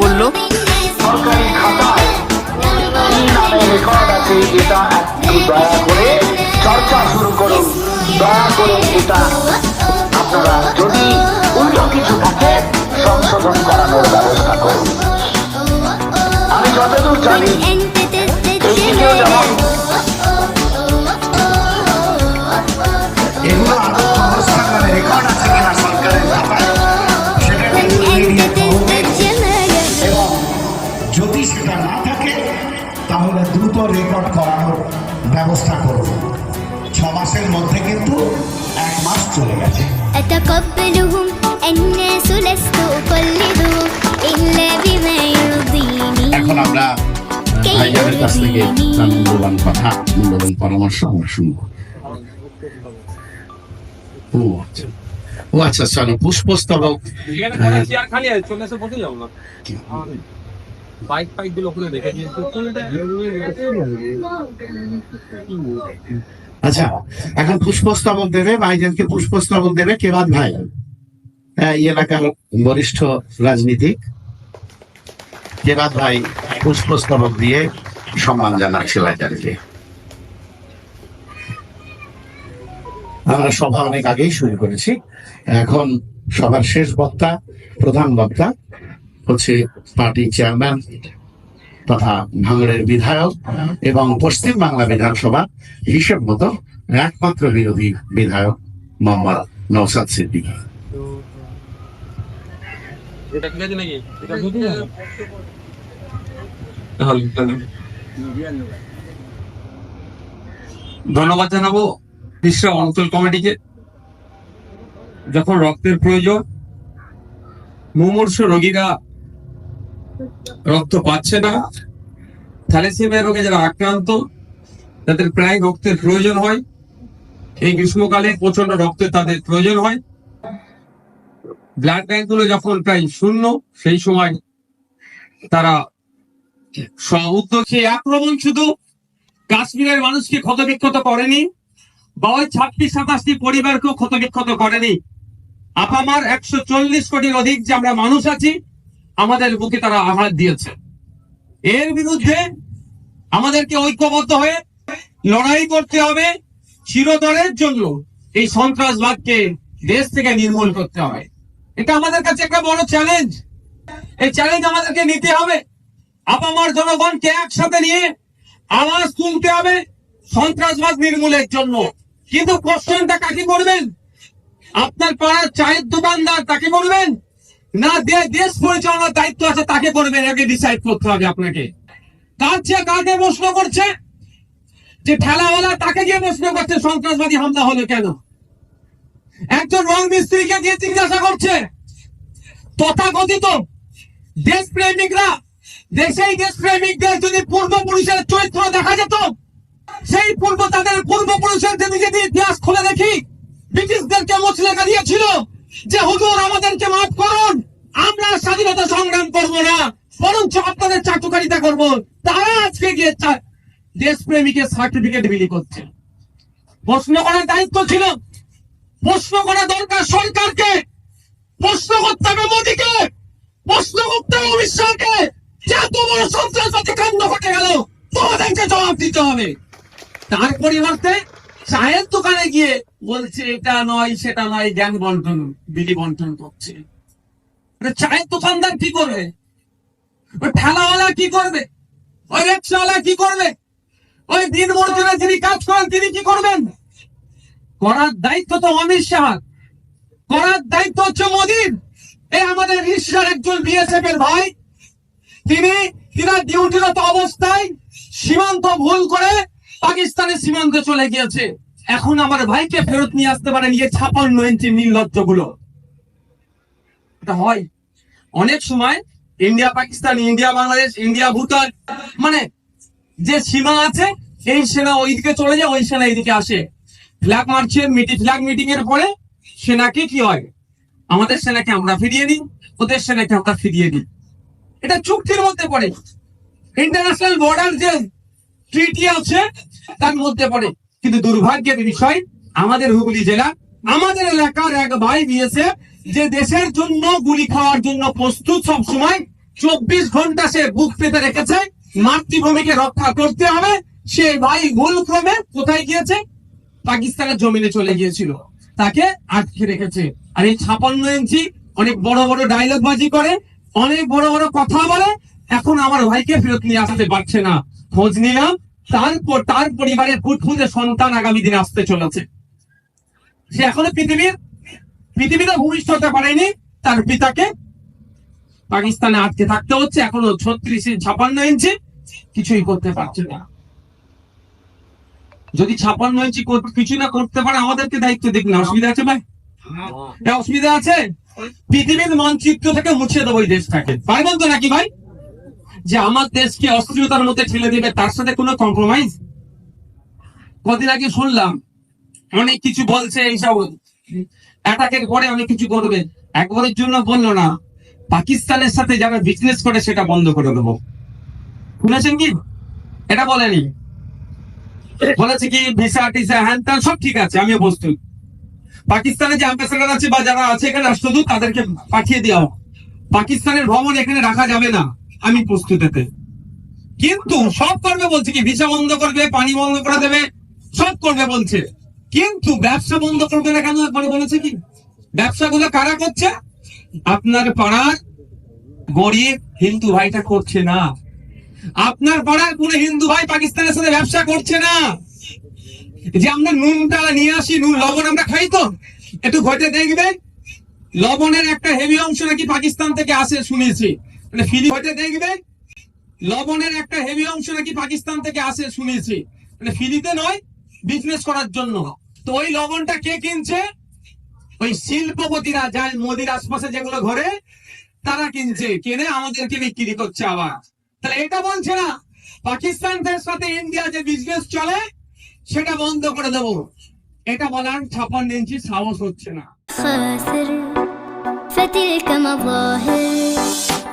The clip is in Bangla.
বললো সরকারি খাতায় কি নামে রেকর্ড আছে এটা একটু দয়া করে চর্চা শুরু করুন। দয়া করে এটা আপনারা যদি উল্টো কিছু থাকে সংশোধন করানোর ব্যবস্থা করুন। আমি যতদূর জানি এইদিকেও যেমন এগুলো আদৌ অবস্থান মানে রেকর্ড আছে কিনা সরকারের খাতায় সেটা কিন্তু মিডিয়া এবং যদি সেটা না থাকে তাহলে দ্রুত রেকর্ড করানোর ব্যবস্থা করুন। 6 মাসের মধ্যে কিন্তু 1 মাস চলে গেছে। أتقبلهم الناس لست أقلدهم إلا بما يرضيني এখন আমরা ভাইজানের কাছ থেকে তার মূল্যবান কথা মূল্যবান পরামর্শ আমরা শুনবো। ও আচ্ছা চলো পুষ্পস্তবক আচ্ছা এখন পুষ্পস্তবক দেবে ভাইজানকে পুষ্পস্তবক দেবে কেবাদ ভাই এই এলাকার বরিষ্ঠ রাজনীতিক কেবাদ ভাই পুষ্পস্তবক দিয়ে সম্মান জানাচ্ছে ভাইজানকে। আমরা সভা অনেক আগেই শুরু করেছি। এখন সবার শেষ বক্তা প্রধান বক্তা হচ্ছে পার্টি চেয়ারম্যান তথা ভাঙড়ের বিধায়ক এবং পশ্চিম বাংলা বিধানসভা হিসেব মতো একমাত্র বিরোধী বিধায়ক মোহাম্মদ নওশাদ সিদ্দিকী। ধন্যবাদ জানাবো বিশ্ব অঞ্চল কমিটিকে। যখন রক্তের প্রয়োজন, মুমূর্ষু রোগীরা রক্ত পাচ্ছে না, থ্যালাসেমিয়া রোগে যারা আক্রান্ত তাদের প্রায় রক্তের প্রয়োজন হয়, এই গ্রীষ্মকালে প্রচন্ড রক্তের তাদের প্রয়োজন হয়। ব্লাড ব্যাংক গুলো যখন প্রায় শূন্য, সেই সময় তারা উদ্যোগে আক্রমণ শুধু কাশ্মীরের মানুষকে ক্ষতবিক্ষত করেনি বা ওই 26-27টি পরিবারকেও ক্ষতবিক্ষত করেনি। আপামার 140 কোটির অধিক যে আমরা মানুষ আছি, আমাদের বুকে তারা আঘাত দিয়েছে। এর বিরুদ্ধে আমাদেরকে ঐক্যবদ্ধ হয়ে লড়াই করতে হবে। চিরতরের জন্য এই সন্ত্রাসবাদকে দেশ থেকে নির্মূল করতে হবে। এটা আমাদের কাছে একটা বড় চ্যালেঞ্জ। এই চ্যালেঞ্জ আমাদেরকে নিতে হবে। আপামার জনগণকে একসাথে নিয়ে আওয়াজ তুলতে হবে সন্ত্রাসবাদ নির্মূলের জন্য। কিন্তু কোশ্চেনটা কাকে করবেন? আপনার পাড়ার চায়ের দোকানদার তাকে করবেন, না দেশ পরিচালনার দায়িত্ব আছে তাকে করবেন? আগে ডিসাইড করতে হবে আপনাকে। কাকে প্রশ্ন করছে? যে ঠেলাওয়ালা তাকে গিয়ে প্রশ্ন করছে সন্ত্রাসবাদী হামলা হলো কেন? একজন রং মিস্ত্রিকে গিয়ে জিজ্ঞাসা করছে। তথাকথিত দেশপ্রেমিকরা, দেশপ্রেমিকদের যদি পূর্বপুরুষের চরিত্র দেখা যেত, সেই তাদের পূর্বপুরুষের যদি ইতিহাস খুলে দেখি, ব্রিটিশদেরকে মুচলেখা দিয়েছিল যে হুজুর আমাদেরকে মাফ করুন, আমরা স্বাধীনতা সংগ্রাম করবো না, বরঞ্চ আপনাদের চাটুকারিতা করবো। তারা আজকে গিয়ে দেশপ্রেমিকের সার্টিফিকেট বিলি করছে। প্রশ্ন করার দায়িত্ব ছিল, প্রশ্ন করা দরকার সরকারকে, প্রশ্ন করতে হবে মোদীকে, প্রশ্ন করতে হবে অমিত শাহকে, যে এত বড় সন্ত্রাসবাদী কাণ্ড ঘটে গেল, তোমাদেরকে জবাব দিতে হবে। তার পরিবর্তে চায়ের দোকানে গিয়ে বলছে এটা নয় সেটা নয়, জ্ঞান বন্টন বিলি বন্টন করছে। চায়ের দোকানদার কি করবে? ওই ঠেলাওয়ালা কি করবে? ওই রিক্সাওয়ালা কি করবে? ওই দিন মজুরে যিনি কাজ করেন তিনি কি করবেন? করার দায়িত্ব তো অমিত শাহ, করার দায়িত্ব হচ্ছে মোদীর। এই আমাদের ঈশ্বর একজন বিএসএফ এর ভাই, তিনি ডিউটিরত অবস্থায় সীমান্ত ভুল করে পাকিস্তানের সীমান্তে চলে গিয়েছে। এখন আমার ভাইকে ফেরত নিয়ে আসতে পারে নিয়ে 56 ইঞ্চি নির্লজ্জ গুলো। এটা হয় অনেক সময়। India Pakistan, India Bangladesh, India Bhutan, মানে যে সীমা আছে, এই সেনা ওইদিকে চলে যায়, ওই সেনা এইদিকে আসে। ফ্ল্যাগ মার্চের ফ্ল্যাগ মিটিং এর পরে সেনাকে কি হয়, আমাদের সেনাকে আমরা ফিরিয়ে নিই, ওদের সেনাকে আমরা ফিরিয়ে দিই। এটা চুক্তির মধ্যে পড়ে, ইন্টারন্যাশনাল বর্ডার যে ট্রিটি আছে তার মধ্যে পড়ে। কিন্তু দুর্ভাগ্যের বিষয়, আমাদের হুগলি জেলা, আমাদের এলাকার এক ভাই বিএসএফ যে দেশের জন্য গুলি খাওয়ার জন্য প্রস্তুত সব সময়, 24 ঘন্টা সে বুক পেতে রেখেছে, মাতৃভূমিকে রক্ষা করতে হবে। সে ভাই ভুল ক্রমে কোথায় গিয়েছে? পাকিস্তানের জমিনে চলে গিয়েছিল, তাকে আটকে রেখেছে। আর এই 56 ইঞ্চি অনেক বড় বড় ডায়লগ বাজি করে, অনেক বড় বড় কথা বলে, এখন আমার ভাইকে ফেরত নিয়ে আসতে পারছে না। খোঁজ নিলাম, তার পরিবারের ফুটফুটে সন্তান আগামী দিনে আসতে চলেছে। সে এখনো পৃথিবীতে ভূমিষ্ঠ হতে পারেনি, তার পিতাকে পাকিস্তানে আটকে থাকতে হচ্ছে। এখনো 56 ইঞ্চি কিছুই করতে পারছে না। যদি 56 ইঞ্চি কিছু না করতে পারে, আমাদেরকে দায়িত্ব দিক না। অসুবিধা আছে ভাই? অসুবিধা আছে? পৃথিবীর মানচিত্র থেকে মুছে দেবো এই দেশটাকে, পারবেন তো নাকি ভাই? যে আমার দেশকে অস্থিরতার মধ্যে ঠেলে দিবে, তার সাথে কোনো কম্প্রোমাইজ? কদিন আগে শুনলাম অনেক কিছু বলছে, এইসব অ্যাটাকের পরে অনেক কিছু করবে। একবারের জন্য বললো না, পাকিস্তানের সাথে যারা বিজনেস করে সেটা বন্ধ করে দেবো। শুনেছেন কি? এটা বলেনি। বলেছে কি ভিসা টিসা হ্যান ত্যান সব ঠিক আছে, আমিও প্রস্তুত। পাকিস্তানের যে অ্যাম্বাসেডার আছে বা যারা আছে এখানে রাষ্ট্রদূত, তাদেরকে পাঠিয়ে দেওয়া। পাকিস্তানের ভবন এখানে রাখা যাবে না, আমি প্রস্তুত এতে। কিন্তু সব করবে বলছে কি, ভিসা বন্ধ করবে, পানি বন্ধ করে দেবে, সব করবে বলছে। কিন্তু ব্যবসা বন্ধ করবে না কেন? একবার বলেছে কি? ব্যবসাগুলো কারা করছে? আপনার পাড়ার গরিব হিন্দু ভাইটা করছে না। আপনার পাড়ার কোন হিন্দু ভাই পাকিস্তানের সাথে ব্যবসা করছে না। যে আমরা নুনটা নিয়ে আসি, নুন লবণ আমরা খাই, তো একটু ঘটে দেখবে লবণের একটা হেভি অংশ নাকি পাকিস্তান থেকে আসে শুনেছি, মানে ফ্রি। ঘটে দেখবে লবণের একটা হেভি অংশ নাকি পাকিস্তান থেকে আসে শুনেছি, মানে ফ্রিতে নয়, বিজনেস করার জন্য। তো ওই লবণটা কে কিনছে? ওই শিল্পপতিরা, যার মোদির আশপাশে যেগুলো ঘরে, তারা কিনছে, কিনে আমাদেরকে বিক্রি করছে আবার। তাহলে এটা বলছে না পাকিস্তানের সাথে ইন্ডিয়া যে বিজনেস চলে সেটা বন্ধ করে দেবো, এটা বলার 56 ইঞ্চি সাহস হচ্ছে না। خاسر فتلك مظاهر